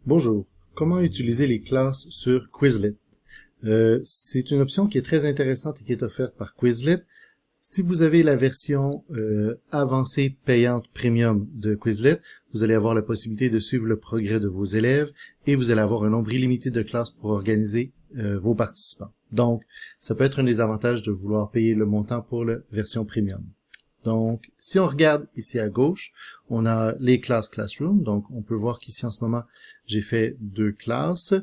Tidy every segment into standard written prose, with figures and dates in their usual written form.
Bonjour, comment utiliser les classes sur Quizlet? C'est une option qui est très intéressante et qui est offerte par Quizlet. Si vous avez la version avancée payante premium de Quizlet, vous allez avoir la possibilité de suivre le progrès de vos élèves et vous allez avoir un nombre illimité de classes pour organiser vos participants. Donc, ça peut être un des avantages de vouloir payer le montant pour la version premium. Donc, si on regarde ici à gauche, on a les classes Classroom. Donc, on peut voir qu'ici, en ce moment, j'ai fait 2 classes.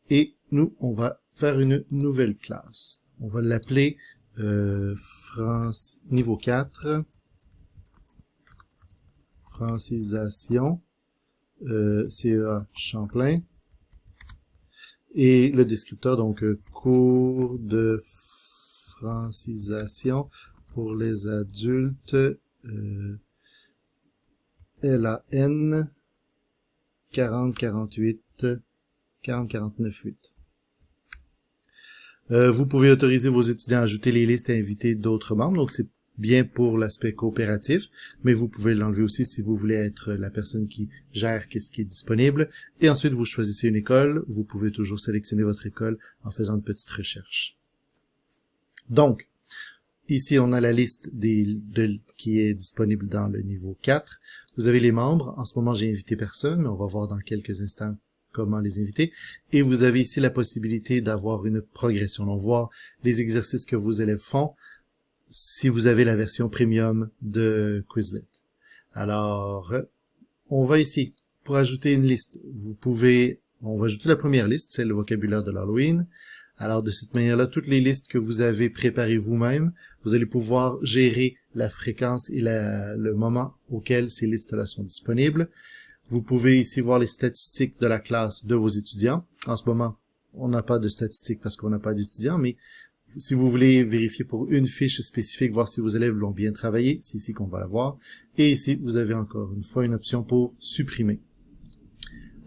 Et nous, on va faire une nouvelle classe. On va l'appeler niveau 4, francisation, CEA Champlain. Et le descripteur, donc, cours de francisation pour les adultes, LAN 4048 4049-8. Vous pouvez autoriser vos étudiants à ajouter les listes et inviter d'autres membres, donc c'est bien pour l'aspect coopératif, mais vous pouvez l'enlever aussi si vous voulez être la personne qui gère ce qui est disponible. Et ensuite, vous choisissez une école. Vous pouvez toujours sélectionner votre école en faisant une petite recherche. Donc, ici, on a la liste qui est disponible dans le niveau 4. Vous avez les membres. En ce moment, j'ai invité personne, mais on va voir dans quelques instants comment les inviter. Et vous avez ici la possibilité d'avoir une progression. Donc, voir les exercices que vos élèves font si vous avez la version premium de Quizlet. Alors, on va ici, pour ajouter une liste, on va ajouter la première liste, c'est le vocabulaire de l'Halloween. Alors, de cette manière-là, toutes les listes que vous avez préparées vous-même, vous allez pouvoir gérer la fréquence et le moment auquel ces listes-là sont disponibles. Vous pouvez ici voir les statistiques de la classe de vos étudiants. En ce moment, on n'a pas de statistiques parce qu'on n'a pas d'étudiants, mais si vous voulez vérifier pour une fiche spécifique, voir si vos élèves l'ont bien travaillé, c'est ici qu'on va la voir. Et ici, vous avez encore une fois une option pour supprimer.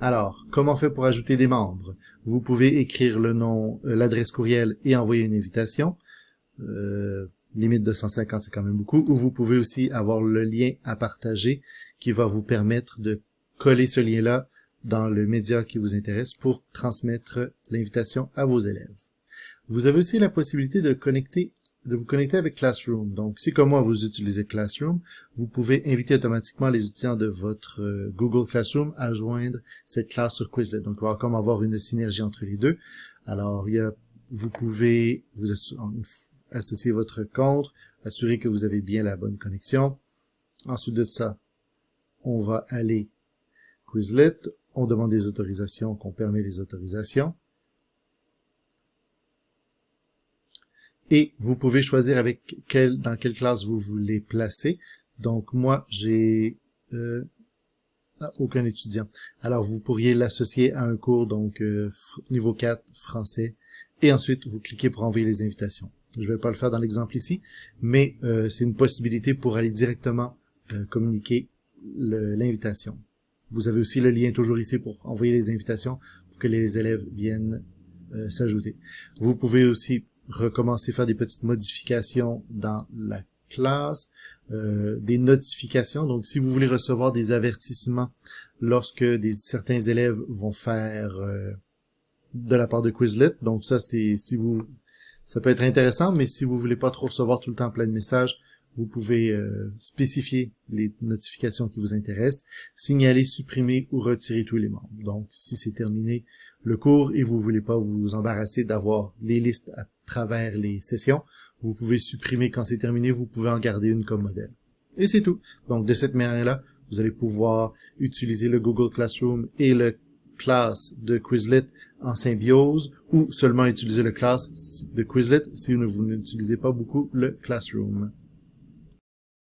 Alors, comment on fait pour ajouter des membres? Vous pouvez écrire le nom, l'adresse courriel et envoyer une invitation. Limite de 150, c'est quand même beaucoup. Ou vous pouvez aussi avoir le lien à partager qui va vous permettre de coller ce lien-là dans le média qui vous intéresse pour transmettre l'invitation à vos élèves. Vous avez aussi la possibilité de vous connecter avec Classroom. Donc, si comme moi vous utilisez Classroom, vous pouvez inviter automatiquement les étudiants de votre Google Classroom à joindre cette classe sur Quizlet. Donc, il va comme avoir une synergie entre les deux. Alors, vous pouvez vous associer votre compte, assurer que vous avez bien la bonne connexion. Ensuite de ça, on va aller Quizlet, on demande des autorisations, qu'on permet les autorisations. Et vous pouvez choisir dans quelle classe vous voulez placer. Donc, moi, j'ai aucun étudiant. Alors, vous pourriez l'associer à un cours, donc niveau 4, français. Et ensuite, vous cliquez pour envoyer les invitations. Je ne vais pas le faire dans l'exemple ici, mais c'est une possibilité pour aller directement communiquer l'invitation. Vous avez aussi le lien toujours ici pour envoyer les invitations pour que les élèves viennent s'ajouter. Vous pouvez aussi recommencer à faire des petites modifications dans la classe, des notifications. Donc, si vous voulez recevoir des avertissements lorsque certains élèves vont faire de la part de Quizlet, donc ça, ça peut être intéressant, mais si vous voulez pas trop recevoir tout le temps plein de messages, vous pouvez spécifier les notifications qui vous intéressent, signaler, supprimer ou retirer tous les membres. Donc, si c'est terminé le cours et vous voulez pas vous embarrasser d'avoir les listes à travers les sessions, vous pouvez supprimer quand c'est terminé, vous pouvez en garder une comme modèle. Et c'est tout. Donc, de cette manière-là, vous allez pouvoir utiliser le Google Classroom et le classe de Quizlet en symbiose ou seulement utiliser le classe de Quizlet si vous n'utilisez pas beaucoup le Classroom.